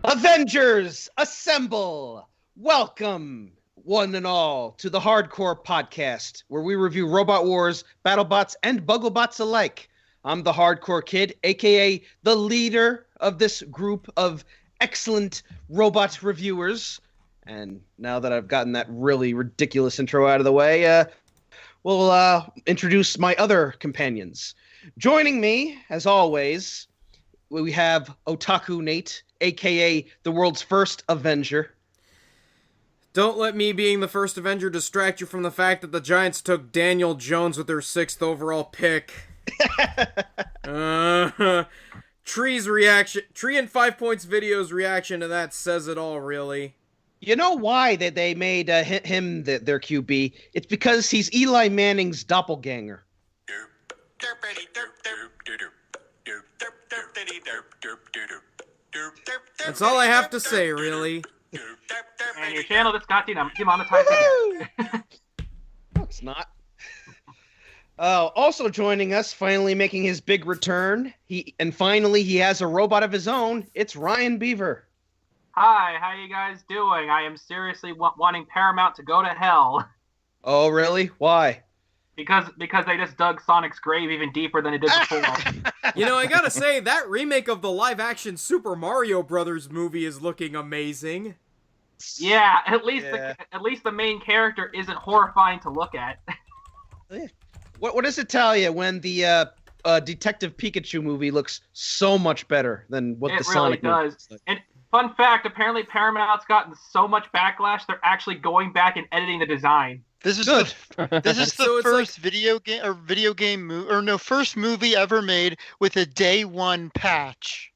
Avengers, assemble! Welcome, one and all, to the Hardcore Podcast, where we review Robot Wars, BattleBots, and BuggleBots alike. I'm the Hardcore Kid, aka the leader of this group of excellent robot reviewers. And now that I've gotten that really ridiculous intro out of the way, we'll introduce my other companions. Joining me, as always, we have Otaku Nate, a.k.a. the world's first Avenger. Don't let me being the first Avenger distract you from the fact that the Giants took Daniel Jones with their 6th overall pick. Tree's reaction, Tree and 5 Points video's reaction to that says it all, really. You know why they made him their QB? It's because he's Eli Manning's doppelganger. That's all I have to say, really. And your channel just got demonetized. No, it's not. Also joining us, finally making his big return, he has a robot of his own. It's Ryan Beaver. Hi, how you guys doing? I am seriously wanting Paramount to go to hell. Oh, really? Why? Because they just dug Sonic's grave even deeper than it did before. You know, I gotta say, that remake of the live-action Super Mario Brothers movie is looking amazing. Yeah, at least the main character isn't horrifying to look at. What does it tell you when the Detective Pikachu movie looks so much better than what the Sonic movie does? Like? And fun fact, apparently Paramount's gotten so much backlash, they're actually going back and editing the design. This is the first first movie ever made with a day one patch.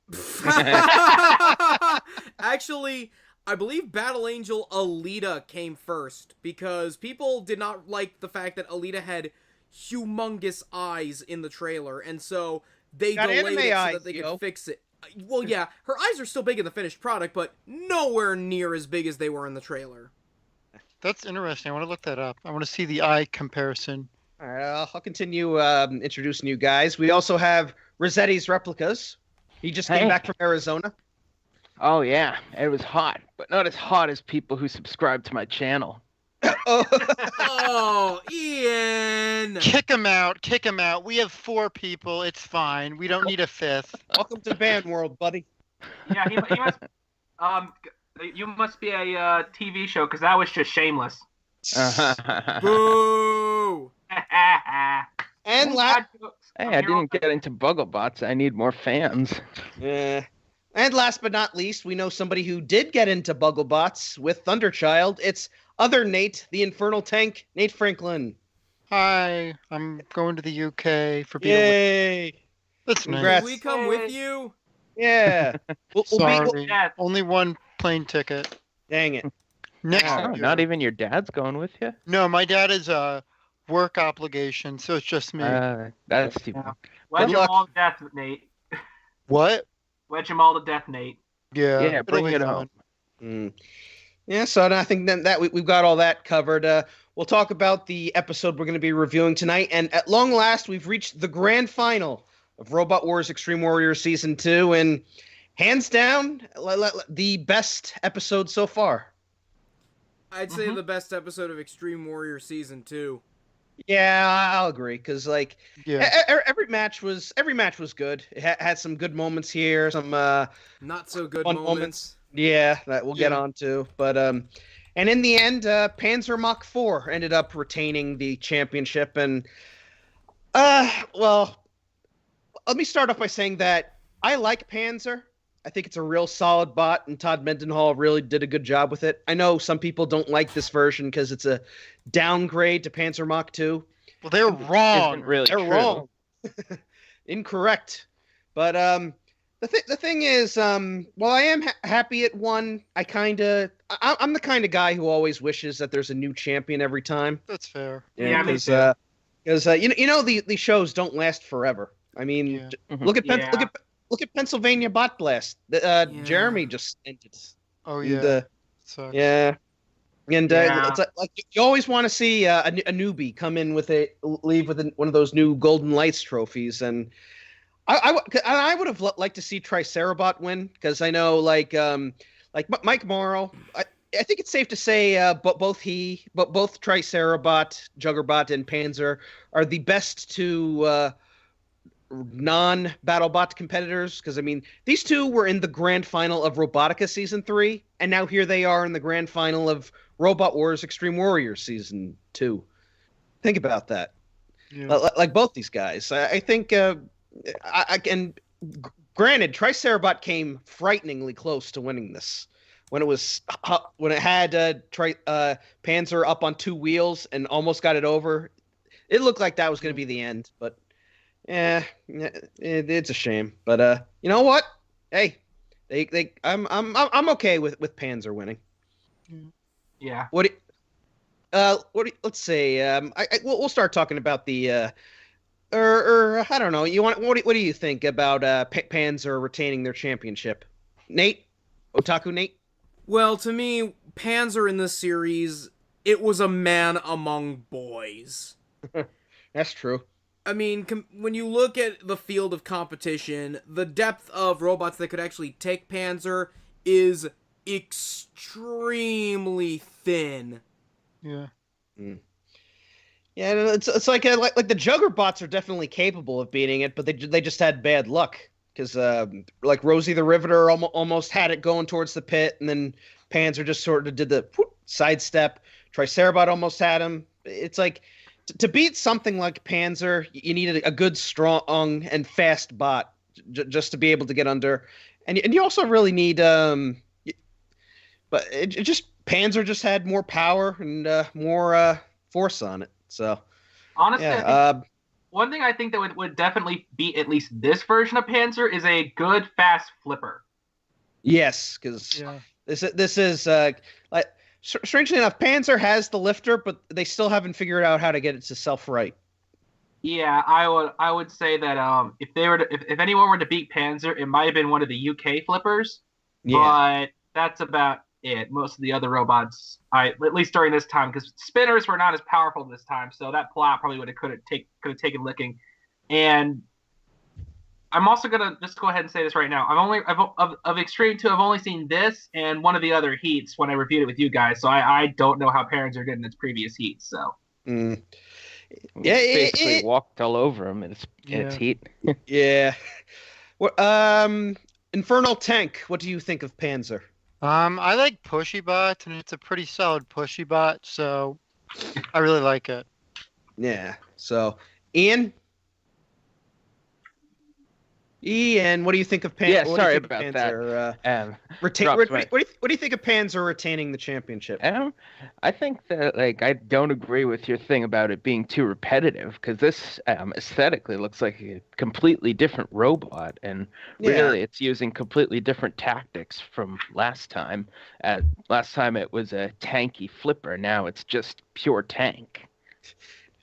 Actually, I believe Battle Angel Alita came first because people did not like the fact that Alita had humongous eyes in the trailer, and so they delayed it so that they could fix it. Well, yeah, her eyes are still big in the finished product, but nowhere near as big as they were in the trailer. That's interesting. I want to look that up. I want to see the eye comparison. All right, I'll continue introducing you guys. We also have ResettisReplicas. He just came back from Arizona. Oh, yeah. It was hot, but not as hot as people who subscribe to my channel. Oh, Ian! Kick him out. Kick him out. We have 4 people. It's fine. We don't need a 5th. Welcome to Band World, buddy. Yeah, he must... You must be a TV show, because that was just shameless. Boo! And last... Hey, I didn't get into BuggleBots. I need more fans. Yeah. And last but not least, we know somebody who did get into BuggleBots with Thunderchild. It's other Nate, the Infernal Tank, Nate Franklin. Hi, I'm going to the UK for being Yay! That's nice. Can we come with you? Yeah. Sorry, only one plane ticket. Dang it. Next Oh, not even your dad's going with you? No, my dad is a work obligation, so it's just me. That's too bad. Wedge them all to death, Nate. What? Wedge them all to death, Nate. Yeah, bring it home. Yeah, so I think that we've got all that covered. We'll talk about the episode we're going to be reviewing tonight, and at long last, we've reached the grand final of Robot Wars Extreme Warriors Season 2, and hands down, the best episode so far. I'd say the best episode of Extreme Warrior Season 2. Yeah, I'll agree, because every match was good. It had some good moments here, some not so good moments. Yeah, that we'll get on to. But and in the end, Panther Mach 4 ended up retaining the championship. And well, let me start off by saying that I like Panther. I think it's a real solid bot, and Todd Mendenhall really did a good job with it. I know some people don't like this version because it's a downgrade to Panther Mach 2. Well, they're wrong. They're wrong. Incorrect. But the thing is, while I am happy it won, I'm the kind of guy who always wishes that there's a new champion every time. That's fair. Yeah, me too. Because the shows don't last forever. I mean, look at Pennsylvania Bot Blast. Jeremy just ended. Oh yeah. Yeah. And it's like you always want to see a newbie come in leave with one of those new Golden Lights trophies, and I would have liked to see Triceratops win because I know like Mike Morrow. I think it's safe to say both Triceratops, Juggerbot, and Panzer are the best two non-BattleBot competitors. Because I mean, these two were in the grand final of Robotica Season 3, and now here they are in the grand final of Robot Wars Extreme Warriors Season 2. Think about that. Yeah. Like both these guys, I think. I can. Granted, Triceratops came frighteningly close to winning this when it had Panzer up on two wheels and almost got it over. It looked like that was going to be the end, but it's a shame. But you know what? Hey, I'm okay with Panzer winning. Yeah. Let's say we'll start talking about the. I don't know. What do you think about Panzer retaining their championship? Nate, Otaku Nate. Well, to me, Panzer in this series, it was a man among boys. That's true. I mean, when you look at the field of competition, the depth of robots that could actually take Panzer is extremely thin. Yeah. Mm. Yeah, it's like the Juggerbots are definitely capable of beating it, but they just had bad luck because like Rosie the Riveter almost had it going towards the pit, and then Panzer just sort of did the sidestep. Triceratops almost had him. It's like to beat something like Panzer, you needed a good, strong, and fast bot just to be able to get under, and you also really need but Panzer just had more power and more force on it. So, honestly, yeah, one thing I think that would definitely beat at least this version of Panzer is a good fast flipper. Yes, because this is like strangely enough, Panzer has the lifter, but they still haven't figured out how to get it to self-right. Yeah, I would say that if anyone were to beat Panzer, it might have been one of the UK flippers. Yeah. But that's about it. Most of the other robots, at least during this time, because spinners were not as powerful this time, so that plot probably could have taken licking. And I'm also gonna just go ahead and say this right now. Of Extreme 2, I've only seen this and one of the other heats when I reviewed it with you guys, so I don't know how Panzer did in its previous heats. So yeah, basically walked all over him in its heat. Yeah. Well, Infernal Tank. What do you think of Panzer? I like pushy bots, and it's a pretty solid pushy bot, so I really like it. Yeah. So, Ian, what do you think of Panzer? Yeah, sorry about Panzer, that. What do you think of Panzer retaining the championship? I think that I don't agree with your thing about it being too repetitive, because this aesthetically looks like a completely different robot, and really it's using completely different tactics from last time. Last time it was a tanky flipper. Now it's just pure tank.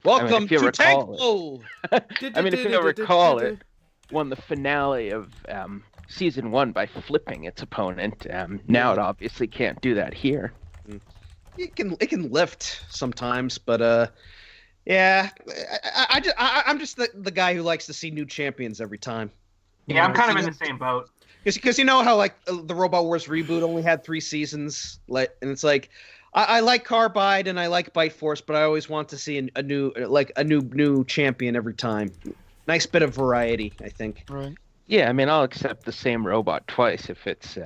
Welcome to Tank Bowl. I mean, if you recall it. Won the finale of season 1 by flipping its opponent. Now it obviously can't do that here. It can lift sometimes, but yeah, I'm just the guy who likes to see new champions every time. Yeah, I'm kind of in the same boat. Because you know how like the Robot Wars reboot only had 3 seasons, and it's like I like Carbide and I like Bite Force, but I always want to see a new champion every time. Nice bit of variety, I think. Right. Yeah, I mean, I'll accept the same robot twice if it's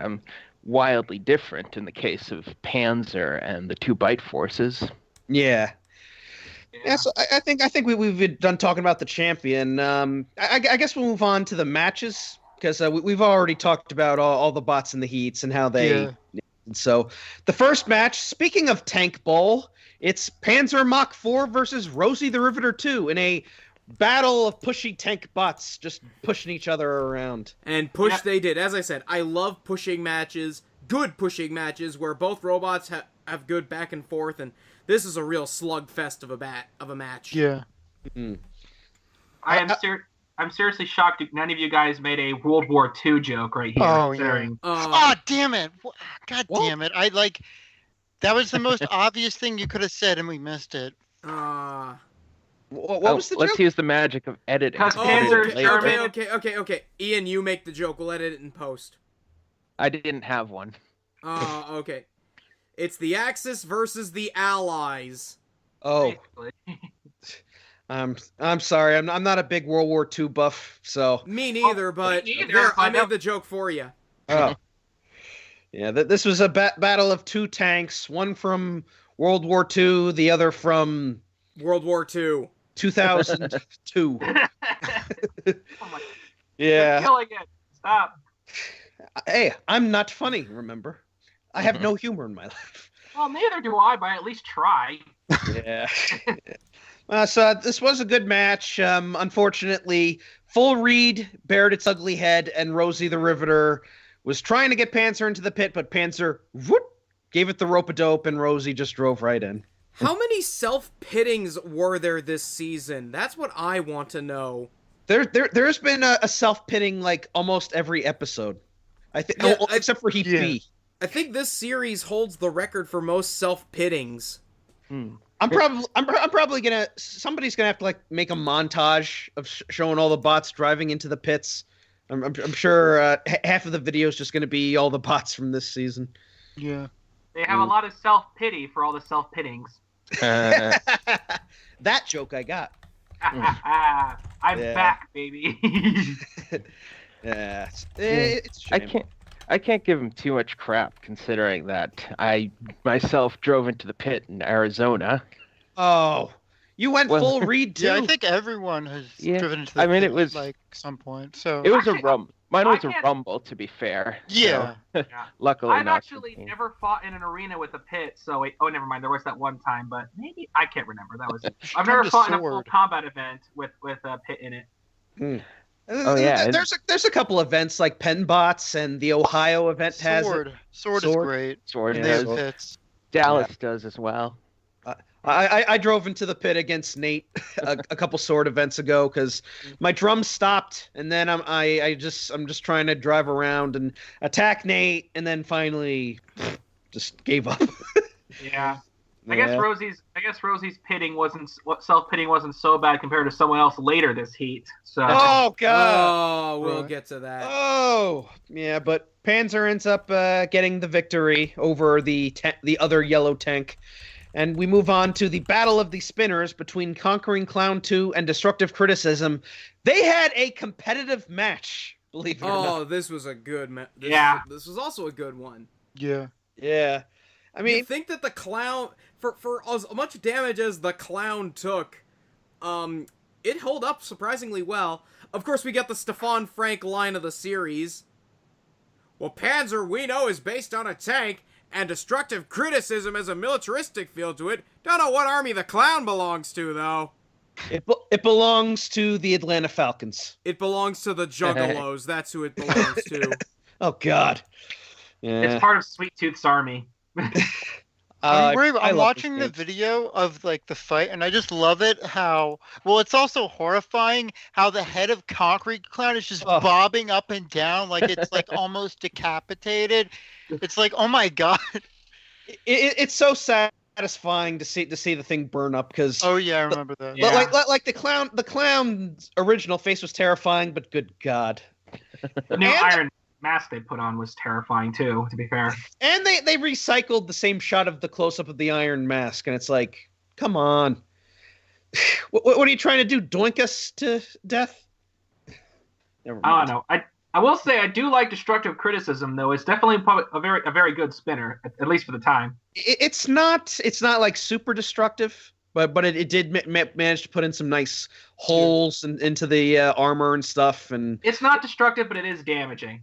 wildly different in the case of Panzer and the 2 Bite Forces. Yeah. Yeah, so I think we've done talking about the champion. I guess we'll move on to the matches, because we've already talked about all the bots and the heats and how they... Yeah. So the first match, speaking of Tank Bowl, it's Panzer Mach 4 versus Rosie the Riveter 2 in a battle of pushy tank bots just pushing each other around. And they did. As I said, I love pushing matches, good pushing matches where both robots have good back and forth, and this is a real slugfest of a match. Yeah. Mm-hmm. I'm seriously shocked none of you guys made a World War II joke right here. Oh, yeah. Oh, damn it. God damn it. That was the most obvious thing you could have said, and we missed it. What was the Let's joke? use the magic of editing. Because to put it Panther- in later. Okay. Ian, you make the joke. We'll edit it in post. I didn't have one. Okay. It's the Axis versus the Allies. Oh, Basically. I'm sorry. I'm not a big World War II buff, so. Me neither, but me neither, there, I but made the joke for you. Oh. Yeah, this was a battle of two tanks, one from World War II, the other from World War II. 2002. Oh my, Yeah. You're killing it. Stop. Hey, I'm not funny, remember? I have no humor in my life. Well, neither do I, but I at least try. Yeah. So this was a good match. Unfortunately, Full Reed bared its ugly head, and Rosie the Riveter was trying to get Panther into the pit, but Panther gave it the rope-a-dope, and Rosie just drove right in. How many self-pittings were there this season? That's what I want to know. There's been a self-pitting like almost every episode. I think, except for Heat B. I think this series holds the record for most self-pittings. I'm probably gonna. Somebody's gonna have to like make a montage of showing all the bots driving into the pits. I'm sure half of the video is just gonna be all the bots from this season. Yeah. They have a lot of self-pity for all the self-pittings. That joke I got. I'm back, baby. Yeah, it's a shame. I can't give him too much crap considering that I myself drove into the pit in Arizona. Oh, you went full Reed too. Yeah, I think everyone has driven into the pit it was like some point. So it was Actually, a rumble. Mine was a can't- rumble, to be fair. yeah. So, luckily, I've not actually something. never fought in an arena with a pit, so wait, oh, never mind. There was that one time, but maybe I can't remember. That was I've never Come to fought in a full Sword. combat event with a pit in it. Oh, yeah, There's a couple events like Penbots and the Ohio event has it. Sword is great. Sword And Yeah. they have does. pits. Dallas does as well. I drove into the pit against Nate a couple sword events ago because my drum stopped, and then I'm just trying to drive around and attack Nate, and then finally just gave up. Yeah. I guess Rosie's pitting self-pitting wasn't so bad compared to someone else later this heat. So Oh god. Oh, we'll Right. get to that. Oh yeah, but Panther ends up getting the victory over the other yellow tank. And we move on to the Battle of the Spinners between Conquering Clown 2 and Destructive Criticism. They had a competitive match, believe it or not. Oh, this was a good this was also a good one. Yeah. Yeah. I mean, You think that the clown, for as much damage as the clown took, it held up surprisingly well. Of course, we got the Stefan Frank line of the series. Well, Panzer, we know, is based on a tank, and Destructive Criticism has a militaristic feel to it. Don't know what army the clown belongs to, though. it belongs to the Atlanta Falcons. It belongs to the Juggalos. That's who it belongs to. Oh, God. Yeah. it's part of Sweet Tooth's army. I'm love watching this the game. video of like the fight, and I just love it. It's also horrifying how the head of Concrete Clown is just bobbing up and down like it's like almost decapitated. It's like, oh my god. It's so satisfying to see the thing burn up because Oh yeah, I remember that. Yeah. like the clown's original face was terrifying, but good God. The new And- Iron Mask they put on was terrifying too, to be fair. And they recycled the same shot of the close-up of the Iron Mask, and it's like, come on. What are you trying to do, doink us to death? Never I mind. don't know. I will say I do like Destructive Criticism though. It's definitely probably a very good spinner, at least for the time. It's not like super destructive, but it did manage to put in some nice holes into the armor and stuff, and It's not destructive, but it is damaging.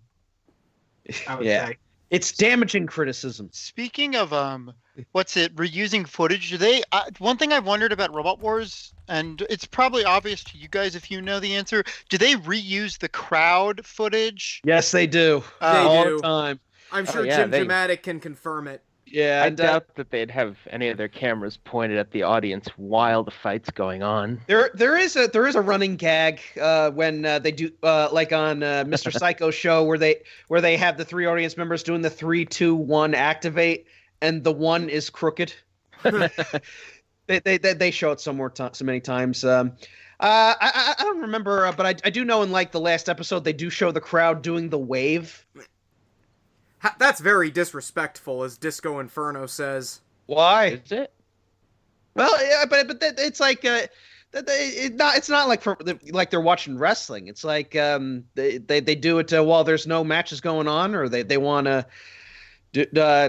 I would say. It's damaging criticism. Speaking of reusing footage, do they? One thing I've wondered about Robot Wars, and it's probably obvious to you guys if you know the answer. Do they reuse the crowd footage? Yes, they do. They All do. the time. I'm sure yeah, Jim they- Dramatic can confirm it. Yeah, I doubt that they'd have any of their cameras pointed at the audience while the fight's going on. There is a running gag when they do like on Mr. Psycho's show where they have the three audience members doing the 3, 2, 1 activate, and the one is crooked. They show it so many times. I don't remember, but I do know in like the last episode they do show the crowd doing the wave. That's very disrespectful, as Disco Inferno says. Why? Is it? Well, yeah, but it's like it's not like they're watching wrestling. It's like they do it while there's no matches going on, or they want to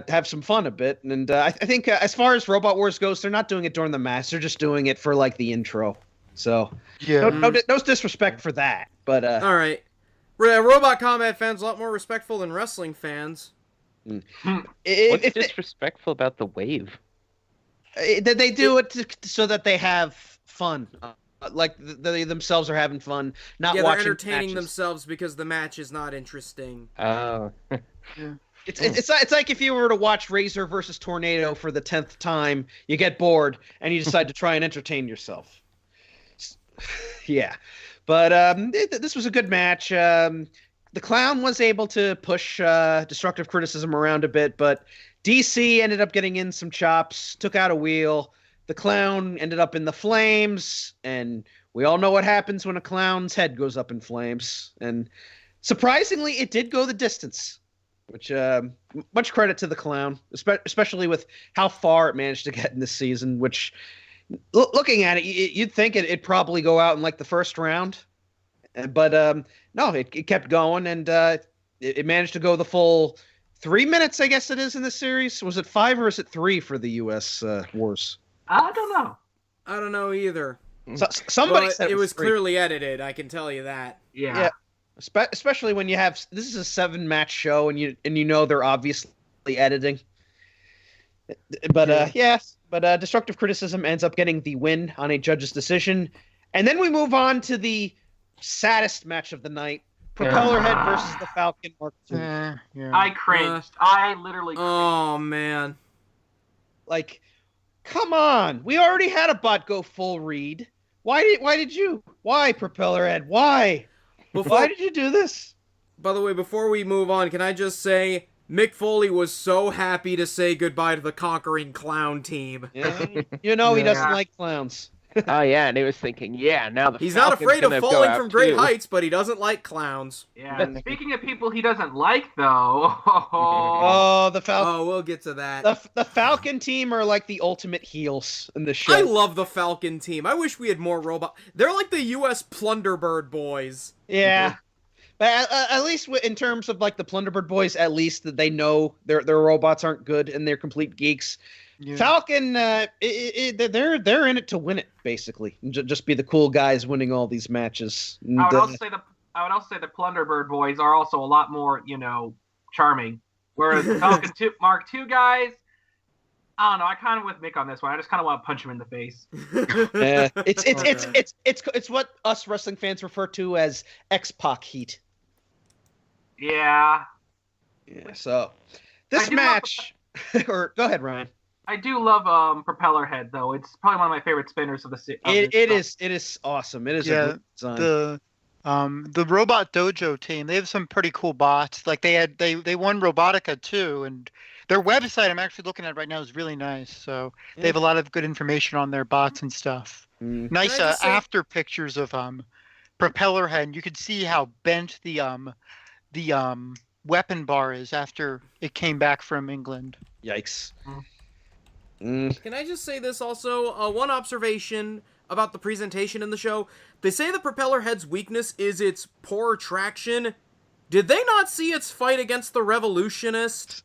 have some fun a bit. And I think as far as Robot Wars goes, they're not doing it during the match. They're just doing it for like the intro. So Yeah. no disrespect for that. But all right, Robot Combat fans a lot more respectful than wrestling fans. What's disrespectful about the wave? They do it so that they have fun. Like they themselves are having fun, not they're watching entertaining matches. themselves because the match is not interesting. Oh. It's like if you were to watch Razor versus Tornado for the 10th time, you get bored and you decide to try and entertain yourself. Yeah, but this was a good match. The Clown was able to push destructive criticism around a bit, but DC ended up getting in some chops, took out a wheel. The Clown ended up in the flames, and we all know what happens when a clown's head goes up in flames. And surprisingly, it did go the distance, which much credit to the Clown, especially with how far it managed to get in this season, which looking at it, you'd think it'd probably go out in like the first round. But no, it kept going, and it managed to go the full 3 minutes, I guess it is, in the series. Was it 5 or is it 3 for the U.S. Wars? I don't know. I don't know either. Somebody But said it was 3. clearly edited, I can tell you that. Yeah. Especially when you have this is a 7-match show and you know they're obviously editing. But but destructive criticism ends up getting the win on a judge's decision, and then we move on to the saddest match of the night: Propellerhead versus the Falcon Mark II. Yeah. I cringed. I literally cringed. Oh, man. Like, come on, we already had a bot go full read. Why Propellerhead? Why did you do this? By the way, before we move on, can I just say Mick Foley was so happy to say goodbye to the Conquering Clown team. Yeah, he doesn't like clowns. Oh yeah, and he was thinking, now He's Falcon's not afraid of gonna go falling out from great too. heights, but he doesn't like clowns. Yeah. Speaking of people he doesn't like, though. Oh, the Falcon. Oh, we'll get to that. The Falcon team are like the ultimate heels in the show. I love the Falcon team. I wish we had more robot. They're like the U.S. Plunderbird boys. Yeah. But at least in terms of like the Plunderbird boys, at least that they know their robots aren't good and they're complete geeks. Yeah. Falcon, they're in it to win it, basically. Just be the cool guys winning all these matches. I would also say the Plunderbird boys are also a lot more, charming. Whereas the Falcon Mark II guys, I don't know. I kind of with Mick on this one. I just kind of want to punch him in the face. It's what us wrestling fans refer to as X-Pac heat. Yeah. So this match, or go ahead, Ryan. I do love Propellerhead though. It's probably one of my favorite spinners of the series. It is awesome. It is a great design. The Robot Dojo team, they have some pretty cool bots. Like they won Robotica too, and their website I'm actually looking at right now is really nice. So they have a lot of good information on their bots and stuff. Nice after pictures of Propellerhead. And you can see how bent the weapon bar is after it came back from England. Yikes. Can I just say this also? One observation about the presentation in the show. They say the Propellerhead's weakness is its poor traction. Did they not see its fight against the Revolutionist?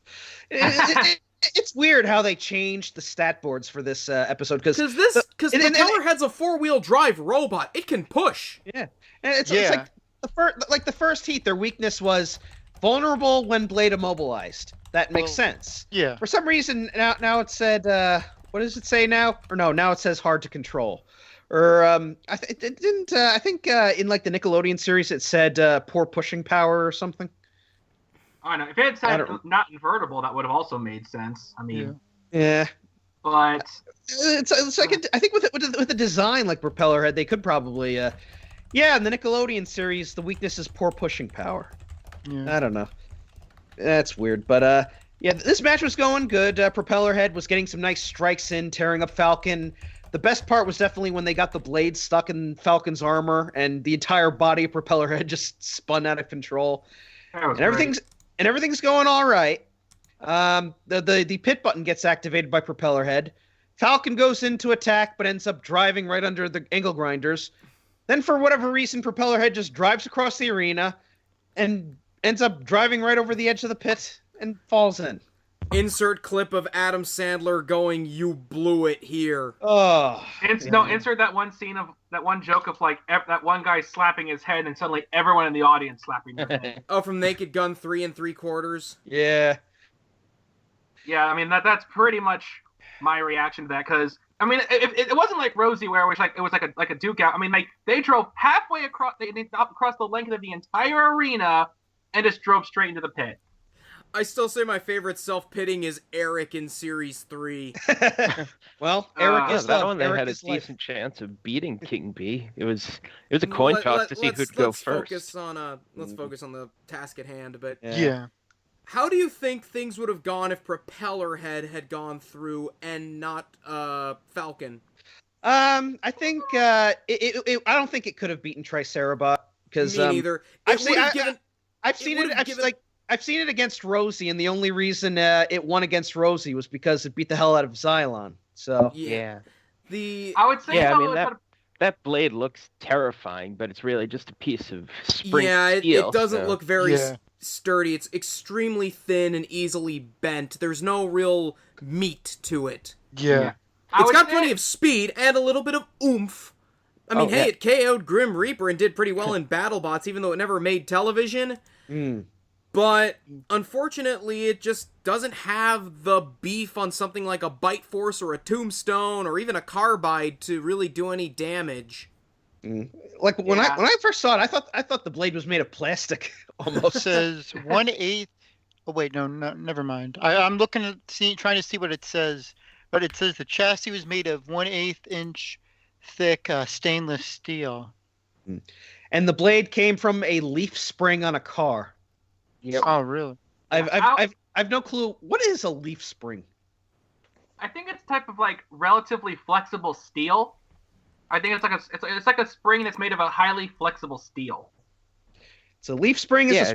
It's weird how they changed the stat boards for this episode. Because the Propellerhead's a 4-wheel drive robot. It can push. Yeah. And it's like the first heat, their weakness was vulnerable when blade immobilized. That makes sense. Yeah. For some reason, now it said, what does it say now? Or no, now it says hard to control. Or I think in like the Nickelodeon series it said poor pushing power or something. I know. If it had said not invertible, that would have also made sense. I mean, yeah. But it's like I think with the design like Propellerhead, they could probably in the Nickelodeon series the weakness is poor pushing power. Yeah. I don't know. That's weird, but this match was going good. Propellerhead was getting some nice strikes in, tearing up Falcon. The best part was definitely when they got the blade stuck in Falcon's armor and the entire body of Propellerhead just spun out of control. And everything's going all right. The pit button gets activated by Propellerhead. Falcon goes in to attack, but ends up driving right under the angle grinders. Then, for whatever reason, Propellerhead just drives across the arena and ends up driving right over the edge of the pit and falls in. Insert clip of Adam Sandler going, "You blew it" here. Oh. Insert that one scene of that one joke of like that one guy slapping his head and suddenly everyone in the audience slapping their head. Oh, from Naked Gun 3 3/4. Yeah. Yeah, I mean that's pretty much my reaction to that, because I mean it wasn't like Rosie where it was like a duke out. I mean, like, they drove halfway across the length of the entire arena and just drove straight into the pit. I still say my favorite self-pitting is Eric in Series 3. Well, Eric is that love. one. They Eric had a is life. decent chance of beating King B. It was a coin toss to see who'd go first. Let's focus on the task at hand. But Yeah. how do you think things would have gone if Propellerhead had gone through and not Falcon? I think I don't think it could have beaten Triceratops because Me neither. I've seen it against Rosie, and the only reason it won against Rosie was because it beat the hell out of Xylon. So Yeah. I would say that blade looks terrifying, but it's really just a piece of spring it steel. doesn't look very sturdy. It's extremely thin and easily bent. There's no real meat to it. Yeah. It's got plenty of speed and a little bit of oomph. I mean, it KO'd Grim Reaper and did pretty well in BattleBots, even though it never made television. But unfortunately, it just doesn't have the beef on something like a Bite Force or a Tombstone or even a Carbide to really do any damage. Like when I first saw it, I thought the blade was made of plastic. Almost. It says 1/8. Oh wait, no, never mind. I'm looking at trying to see what it says, but it says the chassis was made of 1/8 inch thick stainless steel. And the blade came from a leaf spring on a car. Yep. Oh really? I've no clue. What is a leaf spring? I think it's a type of like relatively flexible steel. I think it's like a spring that's made of a highly flexible steel. So leaf spring is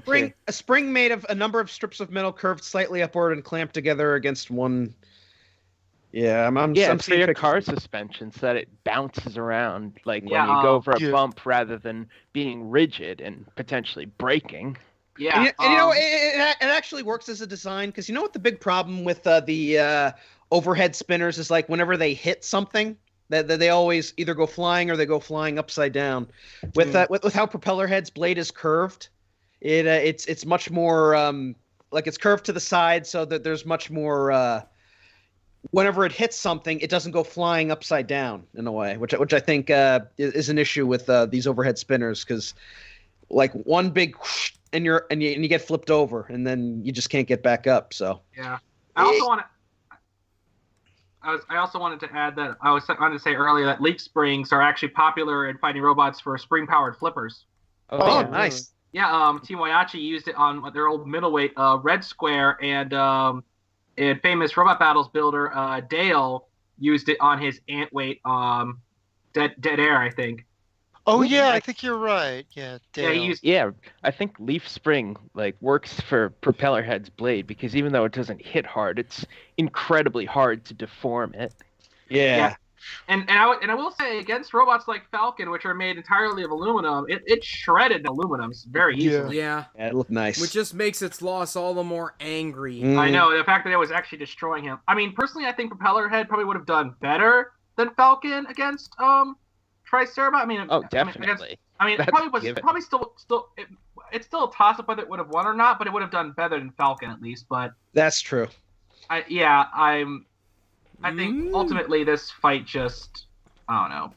a spring made of a number of strips of metal curved slightly upward and clamped together against one. Yeah, I'm for your car suspension so that it bounces around like when you go over a bump rather than being rigid and potentially breaking. Yeah, and it actually works as a design, because you know what the big problem with the overhead spinners is, like whenever they hit something, that they always either go flying or they go flying upside down. With how Propellerhead's blade is curved, it's much more like it's curved to the side, so that there's much more. Whenever it hits something, it doesn't go flying upside down in a way, which I think is an issue with these overhead spinners, because like one big whoosh, and you get flipped over, and then you just can't get back up. So yeah, I also wanted to add that I wanted to say earlier that leaf springs are actually popular in fighting robots for spring-powered flippers. Oh, nice. Yeah, Team Oyachi used it on their old middleweight Red Square, and famous Robot Battles builder Dale used it on his Antweight Dead Air, I think. Oh yeah, I think you're right. Yeah, Dale. I think leaf spring like works for Propellerhead's blade, because even though it doesn't hit hard, it's incredibly hard to deform it. Yeah. And I will say, against robots like Falcon, which are made entirely of aluminum, it shredded aluminum very easily. Yeah, it looked nice. Which just makes its loss all the more angry. I know, the fact that it was actually destroying him. I mean, personally, I think Propellerhead probably would have done better than Falcon against Triceratops. I mean, definitely. It's still a toss-up whether it would have won or not, but it would have done better than Falcon at least. But that's true. I think ultimately this fight just, I don't know.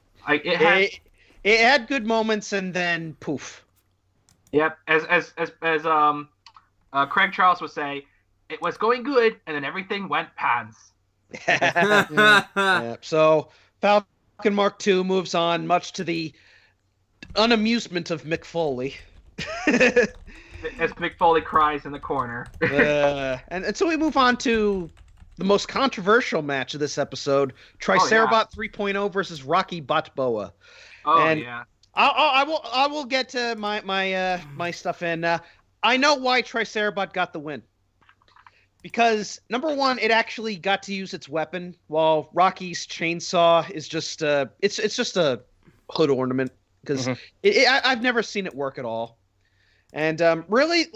It had good moments, and then poof. Yep, as Craig Charles would say, it was going good, and then everything went pants. Yeah, so Falcon Mark II moves on, much to the unamusement of Mick Foley. As Mick Foley cries in the corner. And so we move on to the most controversial match of this episode: Triceratops 3.0 versus Rocky Balboa. Yeah. I will get to my stuff in. I know why Triceratops got the win. Because number one, it actually got to use its weapon, while Rocky's chainsaw is just it's just a hood ornament. Because I've never seen it work at all. And really,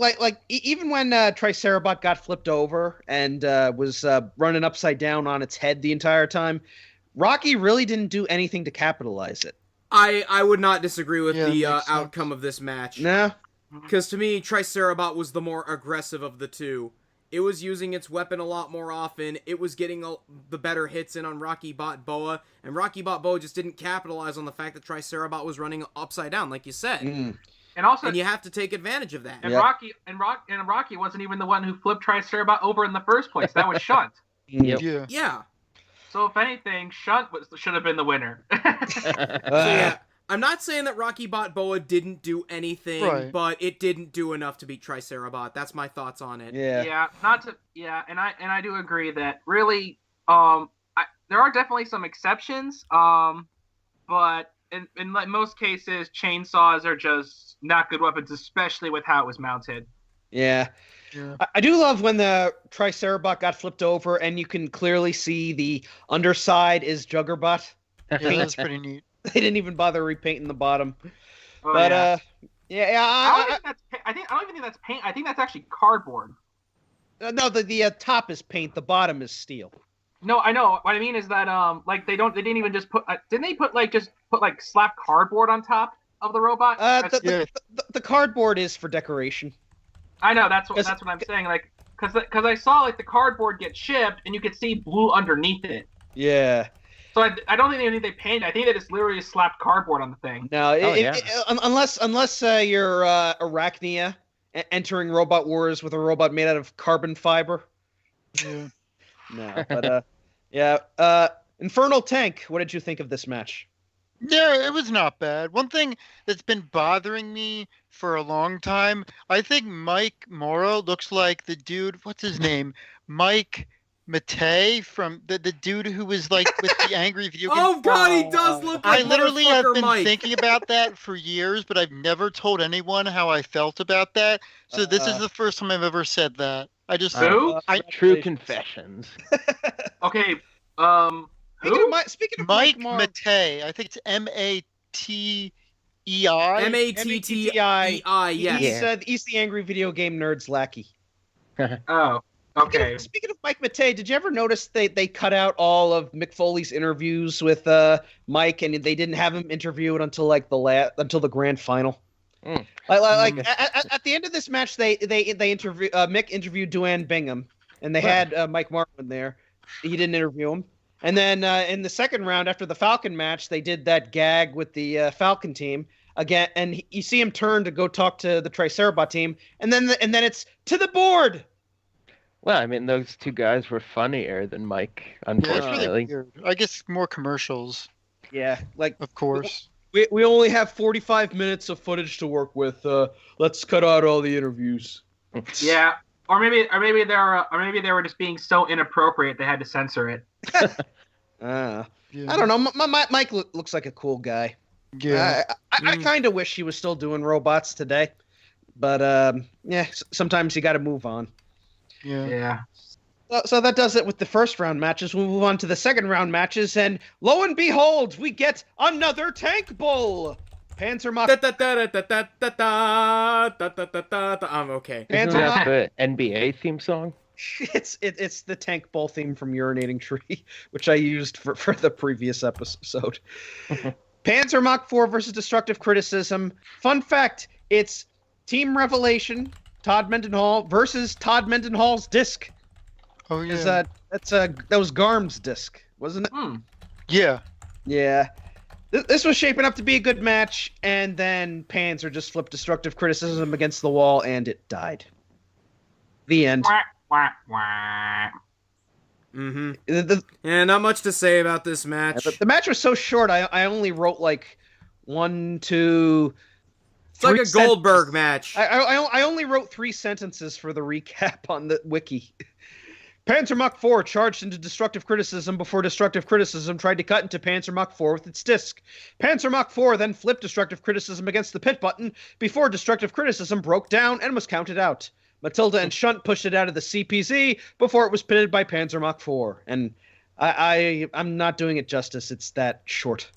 even when Triceratops got flipped over and was running upside down on its head the entire time, Rocky really didn't do anything to capitalize it. I would not disagree with the outcome of this match. No. Because to me, Triceratops was the more aggressive of the two. It was using its weapon a lot more often. It was getting the better hits in on Rocky Balboa, and Rocky Balboa just didn't capitalize on the fact that Triceratops was running upside down, like you said. And you have to take advantage of that. And Rocky wasn't even the one who flipped Triceratops over in the first place. That was Shunt. Yeah. So if anything, Shunt should have been the winner. I'm not saying that Rocky Balboa didn't do anything, but it didn't do enough to beat Triceratops. That's my thoughts on it. And I do agree that really, there are definitely some exceptions, but in most cases, chainsaws are just not good weapons, especially with how it was mounted. Yeah. I do love when the Triceratops got flipped over, and you can clearly see the underside is Juggerbutt. Yeah, that's pretty neat. They didn't even bother repainting the bottom. I don't even think that's paint. I think that's actually cardboard. No, the top is paint. The bottom is steel. No, I know. What I mean is that they didn't even just put. Didn't they put slap cardboard on top of the robot? The cardboard is for decoration. I know. That's what I'm saying. Like, because I saw the cardboard get shipped and you could see blue underneath it. Yeah. So I don't think they painted. I think they just literally slapped cardboard on the thing. No, unless you're Arachnia entering Robot Wars with a robot made out of carbon fiber. Yeah. No, but Infernal Tank. What did you think of this match? Yeah, it was not bad. One thing that's been bothering me for a long time, I think Mike Morrow looks like the dude. What's his name? Mike Matei from the dude who was with the angry video game. Oh god, he does look like I literally have been Mike. thinking about that for years, but I've never told anyone how I felt about that. So this is the first time I've ever said that. I just true confessions. Okay, Speaking of Mike Matei, I think it's Mattei. Mattei, yes. He's the angry video game nerd's lackey. Oh. Okay. Speaking of Mike Matei, did you ever notice they cut out all of Mick Foley's interviews with Mike, and they didn't have him interview it until until the grand final? At the end of this match, they interview Mick interviewed Duane Bingham, and they had Mike Martin there. He didn't interview him, and then in the second round after the Falcon match, they did that gag with the Falcon team again, and you see him turn to go talk to the Triceratops team, and then it's to the board. Well, I mean, those two guys were funnier than Mike, unfortunately. Yeah, really weird. I guess more commercials. Yeah, of course. We only have 45 minutes of footage to work with. Let's cut out all the interviews. Yeah, or maybe they were just being so inappropriate they had to censor it. I don't know. Mike looks like a cool guy. Yeah. I kind of wish he was still doing robots today, but sometimes you got to move on. Yeah. So that does it with the first round matches. We'll move on to the second round matches, and lo and behold, we get another Tank Bowl. Panther Mach. I'm okay. Isn't that the NBA theme song? It's the Tank Bowl theme from Urinating Tree, which I used for the previous episode. Panther Mach 4 versus Destructive Criticism. Fun fact: it's Team Revelation, Todd Mendenhall versus Todd Mendenhall's disc. Oh yeah. That was Garm's disc, wasn't it? Yeah. Yeah. This was shaping up to be a good match, and then Panzer just flipped Destructive Criticism against the wall, and it died. The end. Not much to say about this match. The match was so short, I only wrote like 1, 2... It's like a Goldberg match. I only wrote 3 sentences for the recap on the wiki. Panzer Mach 4 charged into Destructive Criticism before Destructive Criticism tried to cut into Panzer Mach 4 with its disc. Panzer Mach 4 then flipped Destructive Criticism against the pit button before Destructive Criticism broke down and was counted out. Matilda and Shunt pushed it out of the CPZ before it was pitted by Panzer Mach 4. And I'm not doing it justice. It's that short.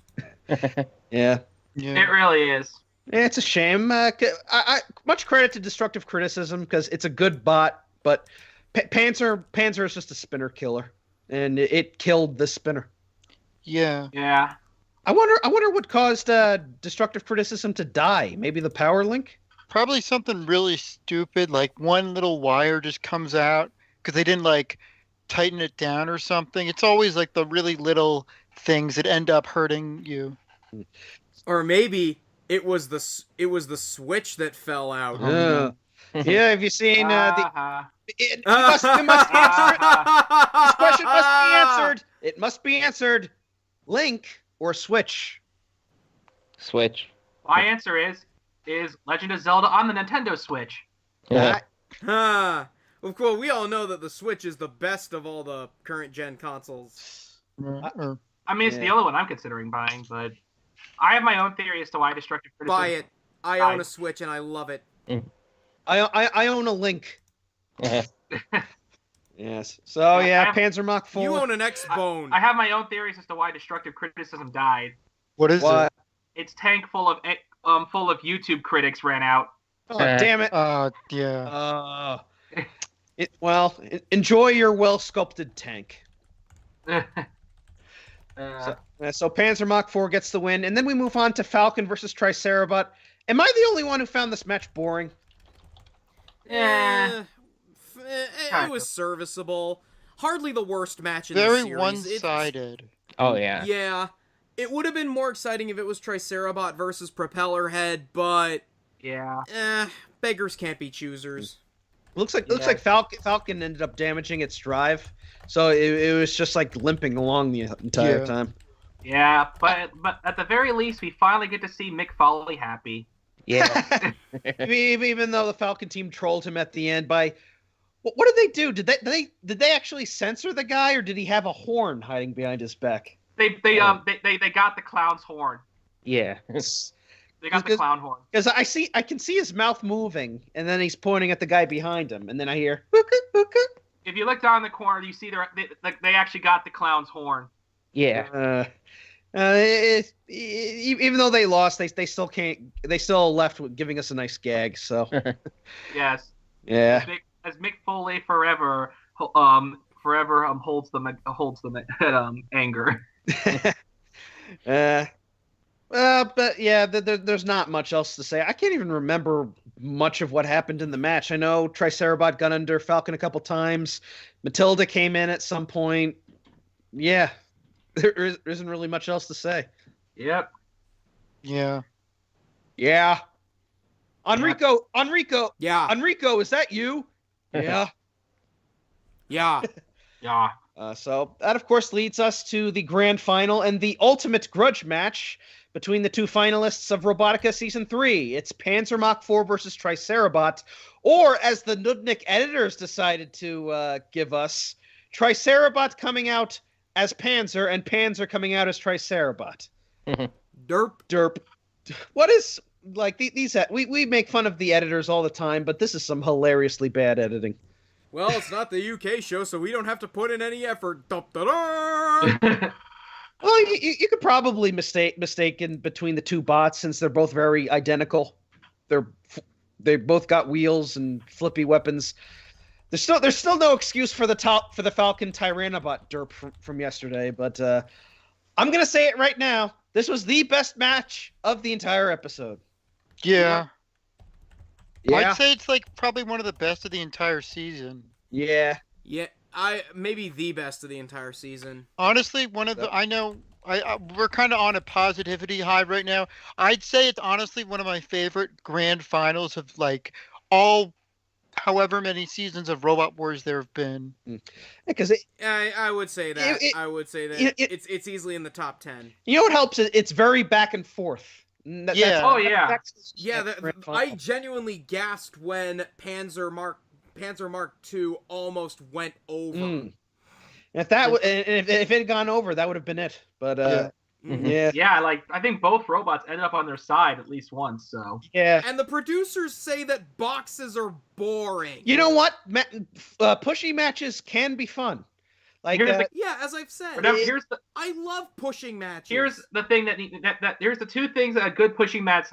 Yeah. It really is. It's a shame. Much credit to Destructive Criticism because it's a good bot, but Panther is just a spinner killer, and it killed the spinner. Yeah. Yeah. I wonder what caused Destructive Criticism to die. Maybe the power link? Probably something really stupid, like one little wire just comes out because they didn't like tighten it down or something. It's always like the really little things that end up hurting you. Or maybe it was the switch that fell out. Yeah. Yeah, have you seen it must answer it. This question must be answered. It must be answered. Link or Switch? Switch. My answer is Legend of Zelda on the Nintendo Switch. Yeah. Of course, we all know that the Switch is the best of all the current gen consoles. I mean, it's the only one I'm considering buying, but I have my own theory as to why Destructive Criticism. Buy it. I own a Switch and I love it. I own a Link. Yes. So yeah, Panzer Mach 4. You own an X-Bone. I have my own theories as to why Destructive Criticism died. What is it? Its tank full of YouTube critics ran out. Oh damn it! Yeah. Enjoy your well-sculpted tank. So Panzer Mach 4 gets the win, and then we move on to Falcon versus Triceratops. Am I the only one who found this match boring? Yeah. It was serviceable. Hardly the worst match in the Very series. one-sided. Oh, yeah. Yeah. It would have been more exciting if it was Triceratops versus Propellerhead, but beggars can't be choosers. Looks like Falcon ended up damaging its drive, so it was just like limping along the entire time. Yeah, but at the very least, we finally get to see Mick Foley happy. Yeah. Even though the Falcon team trolled him at the end by, what did they do? Did they actually censor the guy, or did he have a horn hiding behind his back? They got the clown's horn. Yeah. They got the clown horn. Because I can see his mouth moving, and then he's pointing at the guy behind him, and then I hear hookah, hookah. If you look down in the corner, you see they actually got the clown's horn. Yeah. Even though they lost, they still can't. They still left with giving us a nice gag. So. Yes. Yeah. As Mick Foley forever holds them at anger. But yeah, there's not much else to say. I can't even remember much of what happened in the match. I know Triceratops got under Falcon a couple times. Matilda came in at some point. Yeah, there isn't really much else to say. Yep. Yeah. Yeah. Enrico. Yeah. Enrico, is that you? Yeah. Yeah. Yeah. So that, of course, leads us to the grand final and the ultimate grudge match between the two finalists of Robotica Season 3. It's Panzer Mach 4 versus Triceratops, or as the Nudnik editors decided to give us, Triceratops coming out as Panzer and Panzer coming out as Triceratops. Derp. What is, like, these we make fun of the editors all the time, but this is some hilariously bad editing. Well, it's not the UK show, so we don't have to put in any effort. Da-da-da! Well, you could probably mistake in between the two bots since they're both very identical. They both got wheels and flippy weapons. There's still no excuse for the Falcon Tyrannobot derp from yesterday, but I'm gonna say it right now. This was the best match of the entire episode. Yeah. Yeah. I'd say it's like probably one of the best of the entire season. Yeah. Yeah, maybe the best of the entire season. Honestly, we're kind of on a positivity high right now. I'd say it's honestly one of my favorite grand finals of like all however many seasons of Robot Wars there have been. Because I would say that. I would say that it's easily in the top 10. You know what helps? It's very back and forth. I genuinely gasped when Panzer Panther Mark II almost went over. If it had gone over, that would have been it. But yeah, like I think both robots ended up on their side at least once. So yeah, and the producers say that boxes are boring. You know what? Pushy matches can be fun. Like as I've said, I love pushing matches. Here's the thing that here's the two things that a good pushing match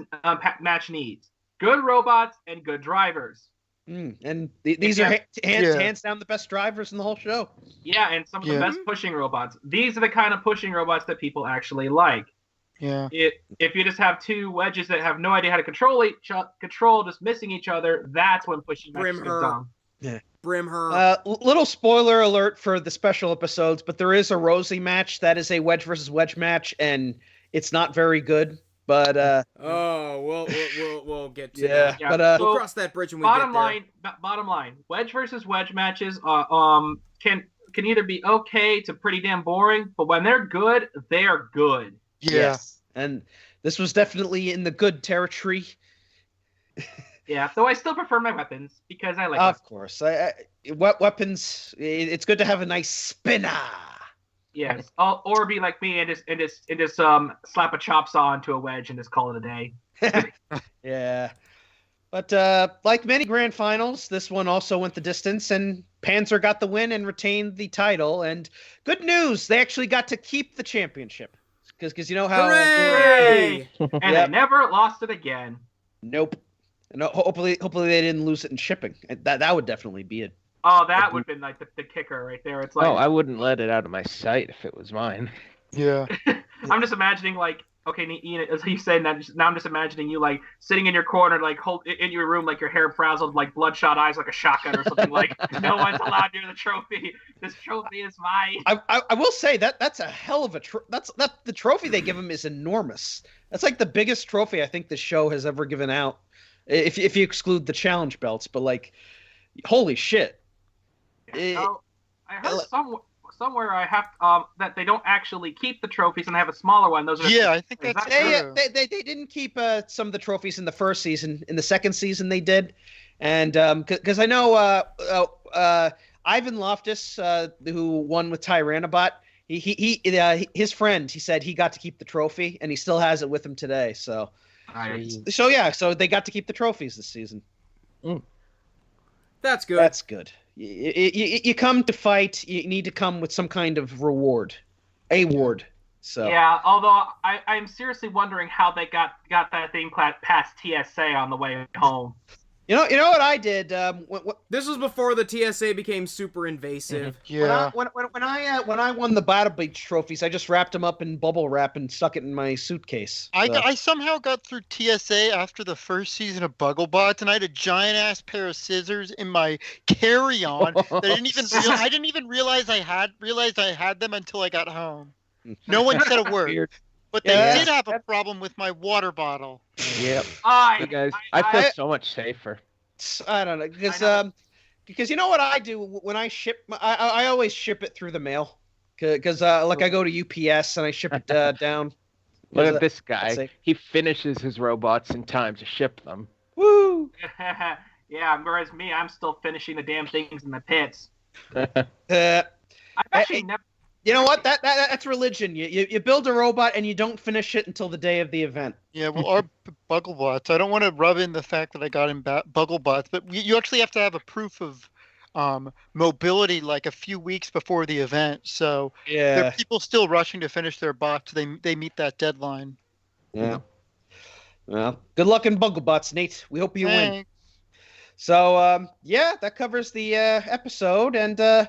needs: good robots and good drivers. And these are hands down the best drivers in the whole show. Yeah, and some of the best pushing robots. These are the kind of pushing robots that people actually like. Yeah. If you just have two wedges that have no idea how to control, just missing each other, that's when pushing matches go down. Yeah. Brimher. Little spoiler alert for the special episodes, but there is a Rosie match that is a wedge versus wedge match, and it's not very good. But we'll get to that. Yeah, but we'll cross that bridge when we get there. Bottom line, wedge versus wedge matches can either be okay to pretty damn boring, but when they're good, they are good. Yeah. Yes. And this was definitely in the good territory. Yeah, though I still prefer my weapons because I like. Of course, weapons. It's good to have a nice spinner. Yes, or be like me and just slap a chop saw onto a wedge and just call it a day. Yeah, but like many grand finals, this one also went the distance, and Panther got the win and retained the title. And good news, they actually got to keep the championship because you know how. Hooray! And they never lost it again. Nope. And hopefully they didn't lose it in shipping. That would definitely be it. Oh, that would have been like the kicker right there. It's like, I wouldn't let it out of my sight if it was mine. Yeah. I'm just imagining like, okay, Ian, as he's saying that, now I'm just imagining you like sitting in your corner, like in your room, like your hair frazzled, like bloodshot eyes, like a shotgun or something. Like no one's allowed near the trophy. This trophy is mine. I will say that's a hell of a the trophy they give him is enormous. That's like the biggest trophy I think the show has ever given out, if you exclude the challenge belts. But like, holy shit. I heard somewhere I have that they don't actually keep the trophies and they have a smaller one. Those are I think that's true. They didn't keep some of the trophies in the first season. In the second season they did, and because I know Ivan Loftus, who won with Tyrannobot, his friend, he said he got to keep the trophy and he still has it with him today. So they got to keep the trophies this season. That's good. That's good. You come to fight, you need to come with some kind of reward. So yeah, although I'm seriously wondering how they got that thing past TSA on the way home. You know what I did? This was before the TSA became super invasive. Mm-hmm. Yeah. When I won the Battle Beach trophies, I just wrapped them up in bubble wrap and stuck it in my suitcase. So. I somehow got through TSA after the first season of Bugglebots, and I had a giant ass pair of scissors in my carry-on that I didn't even realize I had them until I got home. No one said a word. Weird. But they did have a problem with my water bottle. Yep. Guys, I feel so much safer. I don't know because you know what I do when I ship. I always ship it through the mail because like I go to UPS and I ship it down. Look at this guy. He finishes his robots in time to ship them. Woo! Yeah, whereas me, I'm still finishing the damn things in the pits. I've actually never. You know what? That's religion. You build a robot and you don't finish it until the day of the event. Yeah, well, our Bugglebots. I don't want to rub in the fact that I got in Bugglebots, but you actually have to have a proof of mobility like a few weeks before the event. So there are people still rushing to finish their bots. They meet that deadline. Yeah. Well, good luck in Bugglebots, Nate. We hope you win. So that covers the episode and.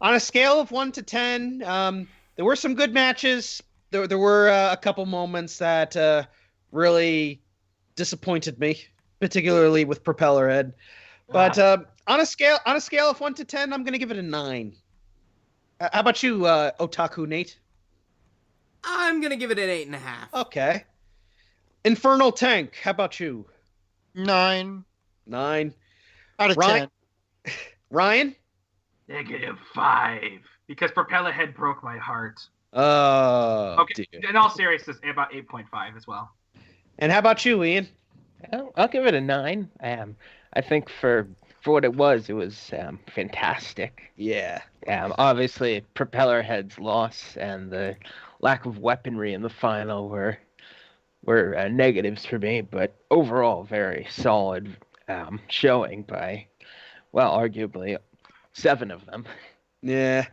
On a scale of 1 to 10, there were some good matches. There were a couple moments that really disappointed me, particularly with Propellerhead. But on a scale of 1 to 10, I'm going to give it a 9. How about you, Otaku Nate? I'm going to give it an 8.5. Okay. Infernal Tank, how about you? 9. 9. Out of 10. Ryan? -5 because Propellerhead broke my heart. Okay. Dear. In all seriousness, about 8.5 as well. And how about you, Ian? I'll give it a 9. I think for for what it was fantastic. Yeah. Obviously, Propeller Head's loss and the lack of weaponry in the final were negatives for me, but overall, very solid showing by, well, arguably 7 of them. Yeah.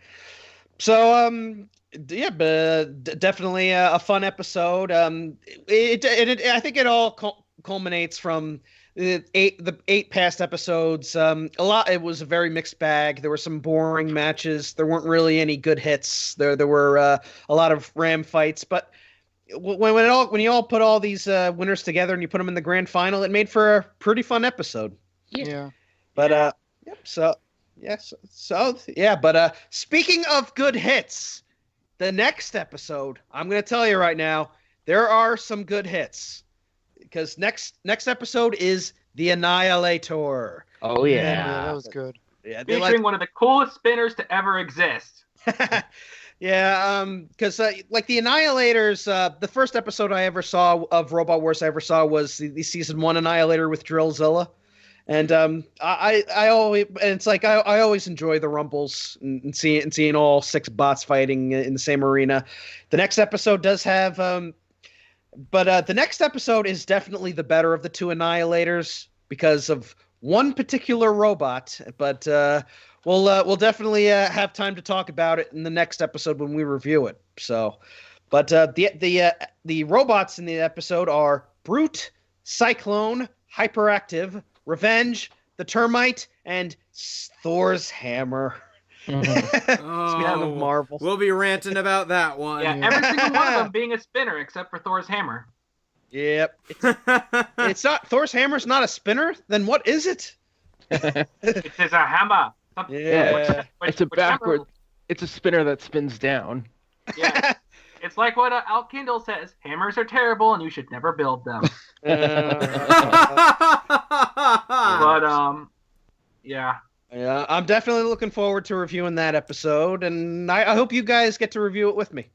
So, yeah, but definitely a fun episode. I think it all culminates from the 8 past episodes. It was a very mixed bag. There were some boring matches. There weren't really any good hits. There were a lot of ram fights, but when you all put all these winners together and you put them in the grand final, it made for a pretty fun episode. Yeah. But yep. So yes. So yeah. But speaking of good hits, the next episode, I'm gonna tell you right now, there are some good hits because next episode is the Annihilator. Oh yeah, that was good. Yeah, featuring one of the coolest spinners to ever exist. Yeah, because like the Annihilators, the first episode I ever saw of Robot Wars was the season 1 Annihilator with Drillzilla, and I always, and it's like I always enjoy the rumbles and seeing all 6 bots fighting in the same arena. The next episode does have but the next episode is definitely the better of the 2 Annihilators because of one particular robot, but we'll definitely have time to talk about it in the next episode when we review it. So, but the robots in the episode are Brute, Cyclone, Hyperactive, Revenge, the Termite, and Thor's Hammer. Mm-hmm. Of Marvel. We'll be ranting about that one. Yeah, every single one of them being a spinner except for Thor's hammer. Yep. It's not Thor's hammer's not a spinner. Then what is it? It is a hammer. Yeah. It's a backward. It's a spinner that spins down. Yeah. It's like what Al Kindle says: hammers are terrible, and you should never build them. But yeah. Yeah, I'm definitely looking forward to reviewing that episode, and I hope you guys get to review it with me.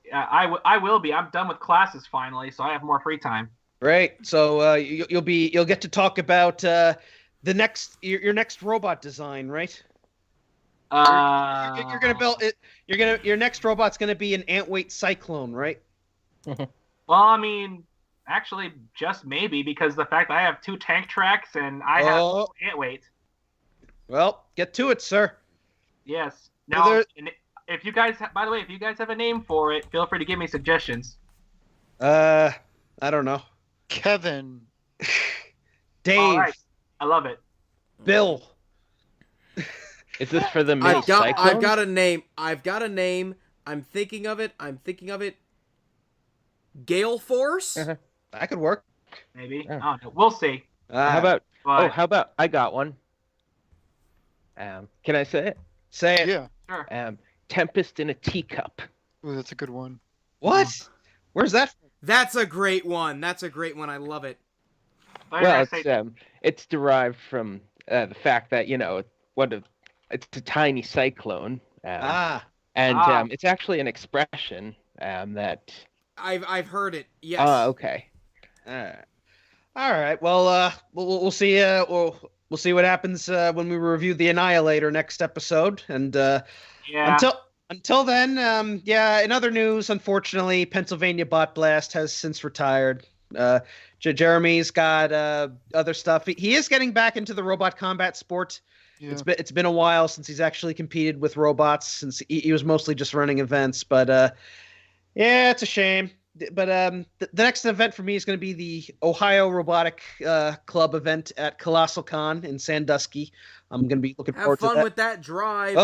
Yeah, I will be. I'm done with classes finally, so I have more free time. Right. So you'll get to talk about your next robot design, right? You're gonna build it. Your next robot's gonna be an Antweight Cyclone, right? Well, I mean, actually, just maybe because the fact that I have 2 tank tracks and I have Antweight. Well, get to it, sir. Yes. Now, if you guys, by the way, if you guys have a name for it, feel free to give me suggestions. I don't know. Kevin. Dave. All right. I love it. Bill. Is this for the mini Cyclone? I've got a name. I'm thinking of it. Gale Force? That could work. Maybe. I don't know. We'll see. How about I got one. Can I say it? Say it. Yeah. Sure. Tempest in a Teacup. Ooh, that's a good one. What? Where's that? That's a great one. I love it. Well, it's derived from the fact that it's a tiny cyclone. And it's actually an expression that I've heard it. Yes. Oh, okay. All right. Well, we'll see. We'll see what happens when we review the Annihilator next episode. And until then, in other news, unfortunately, Pennsylvania Bot Blast has since retired. Jeremy's got other stuff. He is getting back into the robot combat sport. Yeah. It's been a while since he's actually competed with robots, since he was mostly just running events. But it's a shame. But the next event for me is going to be the Ohio Robotic Club event at Colossal Con in Sandusky. I'm going to be looking forward to that. Have fun with that drive.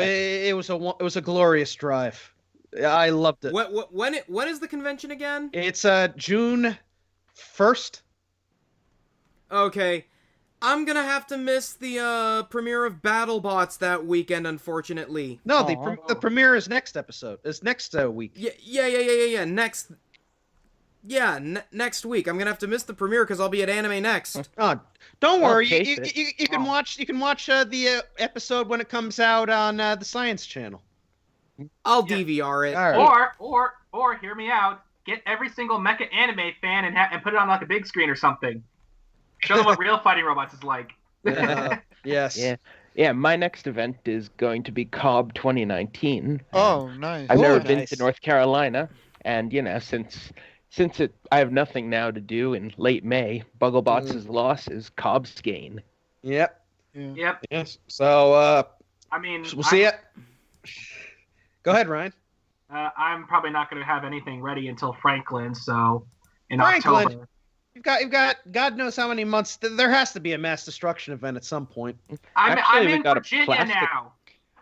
It was a glorious drive. I loved it. When is the convention again? It's June 1st. Okay. I'm gonna have to miss the premiere of BattleBots that weekend, unfortunately. No, the premiere is next episode. It's next week. Yeah. Next week. I'm gonna have to miss the premiere because I'll be at Anime Next. Oh, don't worry. You can watch the episode when it comes out on the Science Channel. I'll DVR it. Right. Or hear me out. Get every single mecha anime fan and put it on like a big screen or something. Show them what real fighting robots is like. Yes. Yeah, my next event is going to be Cobb 2019. Oh, nice. I've never Oh, been nice. to North Carolina, and since I have nothing now to do in late May, Bugglebots' loss is Cobb's gain. Yep. Yeah. Yep. Yes. So I mean, we'll see it. Go ahead, Ryan. I'm probably not going to have anything ready until Franklin. So in Franklin. October. You've got God knows how many months. There has to be a mass destruction event at some point. I'm we in got a Virginia plastic- now.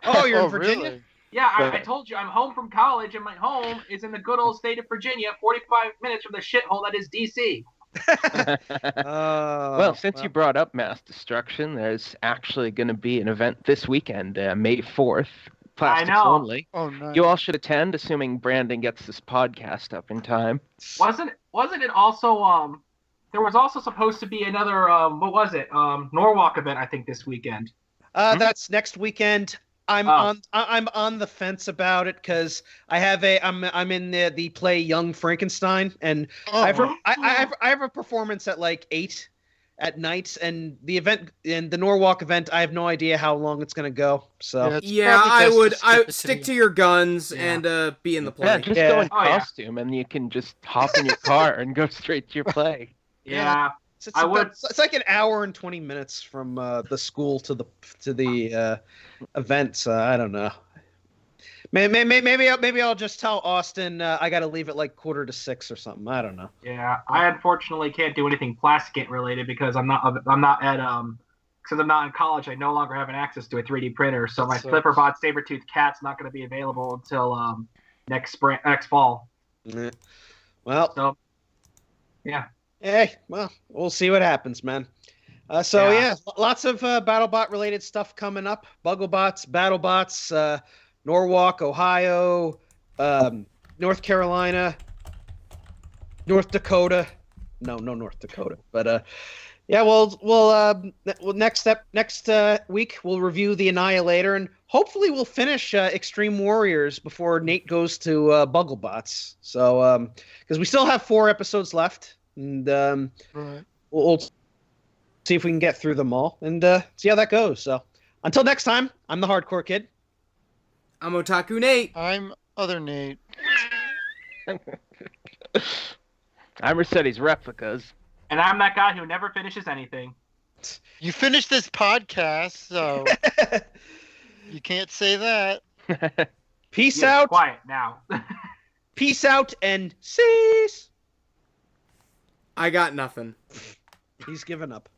Oh, you're in Oh, Virginia? really? Yeah, I told you I'm home from college, and my home is in the good old state of Virginia, 45 minutes from the shithole that is DC. Well, since you brought up mass destruction, there's actually going to be an event this weekend, May 4th. Plastics know. only. Oh, nice. You all should attend, assuming Brandon gets this podcast up in time. Wasn't it also there was also supposed to be another what was it? Norwalk event, I think, this weekend. That's next weekend. I'm on the fence about it because I'm in the play Young Frankenstein, and I have a performance at like 8 at night, and the event and the Norwalk event, I have no idea how long it's gonna go. So it's Yeah, probably I best would. to I skip it stick the- to your guns Yeah. and be in the play. Yeah, just Yeah. go in Oh, yeah. costume, and you can just hop in your car and go straight to your play. Yeah. it's I would- It's like an hour and 20 minutes from the school to the event. So I don't know. Maybe I'll just tell Austin I got to leave at like 5:45 or something. I don't know. Yeah, I unfortunately can't do anything plastic related because I'm not because I'm not in college. I no longer have an access to a 3D printer, so That my sucks. Flipperbot Sabertooth Cat's not going to be available until next fall. Eh. Well, So yeah, hey, well, we'll see what happens, man. So Yeah. yeah, lots of BattleBot related stuff coming up. Bugglebots, BattleBots, Norwalk, Ohio, North Carolina, North Dakota. No North Dakota, but yeah, we'll next week we'll review the Annihilator, and hopefully we'll finish Extreme Warriors before Nate goes to Bugglebots. So because we still have 4 episodes left, and Right. we'll see if we can get through them all and see how that goes. So until next time, I'm the Hardcore Kid. I'm Otaku Nate. I'm Other Nate. I'm Resetti's Replicas. and I'm that guy who never finishes anything. You finished this podcast, so you can't say that. Peace Yeah, out. quiet now. Peace out and cease. I got nothing. He's given up.